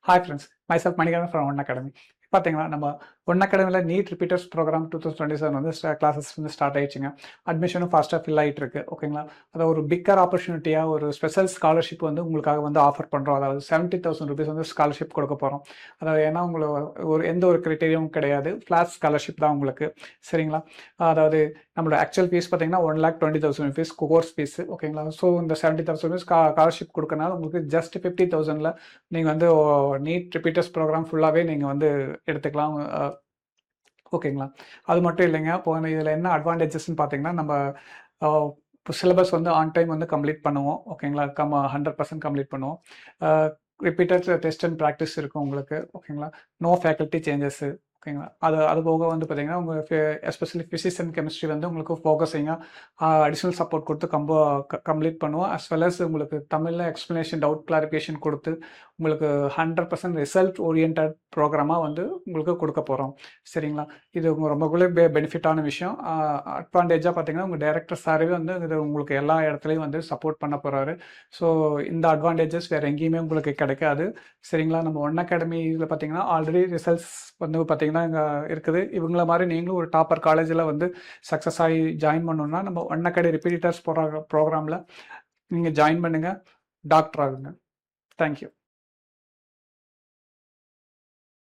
Hi friends, myself Manikandan from One Academy. பார்த்தீங்கன்னா நம்ம one அகாடமியில் நீட் ரிப்பீட்டர்ஸ் ப்ரோக்ராம் 2027 வந்து கிளாஸஸ் வந்து ஸ்டார்ட் ஆயிடுச்சுங்க. அட்மிஷனும் ஃபாஸ்ட்டாக ஃபில் ஆகிட்டு இருக்கு. ஓகேங்களா, அதை ஒரு பிக்கர் ஆப்பர்ச்சுனிட்டியாக ஒரு ஸ்பெஷல் ஸ்காலர்ஷிப் வந்து உங்களுக்காக வந்து ஆஃபர் பண்ணுறோம். அதாவது 70,000 rupees வந்து ஸ்காலர்ஷிப் கொடுக்க போகிறோம். அதாவது ஏன்னா எந்த ஒரு கிரைட்டீரியாவும் கிடையாது, ஃப்ளாட் ஸ்காலர்ஷிப் தான் உங்களுக்கு. சரிங்களா, அதாவது நம்மளோட ஆக்சுவல் ஃபீஸ் பார்த்தீங்கன்னா 1,20,000 rupees கோர்ஸ் ஃபீஸ். ஓகேங்களா, ஸோ இந்த 70,000 rupees ஸ்காலர்ஷிப் கொடுக்கறனால உங்களுக்கு ஜஸ்ட் 50,000ல் நீங்கள் வந்து நீட் ரிப்பீட்டர்ஸ் ப்ரோக்ராம் ஃபுல்லாகவே நீங்கள் வந்து எடுத்துக்கலாம். ஓகேங்களா, அது மட்டும் இல்லைங்க. இப்போ இதில் என்ன அட்வான்டேஜஸ்ன்னு பார்த்தீங்கன்னா, நம்ம இப்போ சிலபஸ் வந்து ஆன் டைம் வந்து கம்ப்ளீட் பண்ணுவோம். ஓகேங்களா, 100% கம்ப்ளீட் பண்ணுவோம். ரிப்பீட்டட் டெஸ்ட் அண்ட் ப்ராக்டிஸ் இருக்கும் உங்களுக்கு. ஓகேங்களா, நோ ஃபேக்கல்ட்டி சேஞ்சஸ்ஸு. ஓகேங்களா, அது போக வந்து பார்த்தீங்கன்னா உங்களுக்கு எஸ்பெஷலி ஃபிசிக்ஸ் அண்ட் கெமிஸ்ட்ரி வந்து உங்களுக்கு ஃபோக்கஸிங்காக அடிஷ்னல் சப்போர்ட் கொடுத்து கம்ப்ளீட் பண்ணுவோம். அஸ் வெல் அஸ் உங்களுக்கு தமிழில் எக்ஸ்ப்ளனேஷன் டவுட் கிளாரிஃபிகேஷன் கொடுத்து உங்களுக்கு 100% ரிசல்ட் ஓரியன்ட் ப்ரோக்ராமாக வந்து உங்களுக்கு கொடுக்க போகிறோம். சரிங்களா, இது ரொம்பக்குள்ளே பெனிஃபிட்டான விஷயம். அட்வான்டேஜாக பார்த்தீங்கன்னா உங்கள் டைரக்டர் சாரவே வந்து இது உங்களுக்கு எல்லா இடத்துலையும் வந்து சப்போர்ட் பண்ண போகிறாரு. ஸோ இந்த அட்வான்டேஜஸ் வேறு எங்கேயுமே உங்களுக்கு கிடைக்காது. சரிங்களா, நம்ம ஒன் அகாடமியில் பார்த்தீங்கன்னா ஆல்ரெடி ரிசல்ட்ஸ் வந்து பார்த்தீங்கன்னா இங்கே இருக்குது. இவங்கள மாதிரி நீங்களும் ஒரு டாப்பர் காலேஜில் வந்து சக்ஸஸ் ஆகி ஜாயின் பண்ணணுன்னா நம்ம ஒன் அகாடமி ரிப்பீட்டர்ஸ் ப்ரோக்ராமில் நீங்கள் ஜாயின் பண்ணுங்கள், டாக்டர் ஆகுங்க. தேங்க்யூ.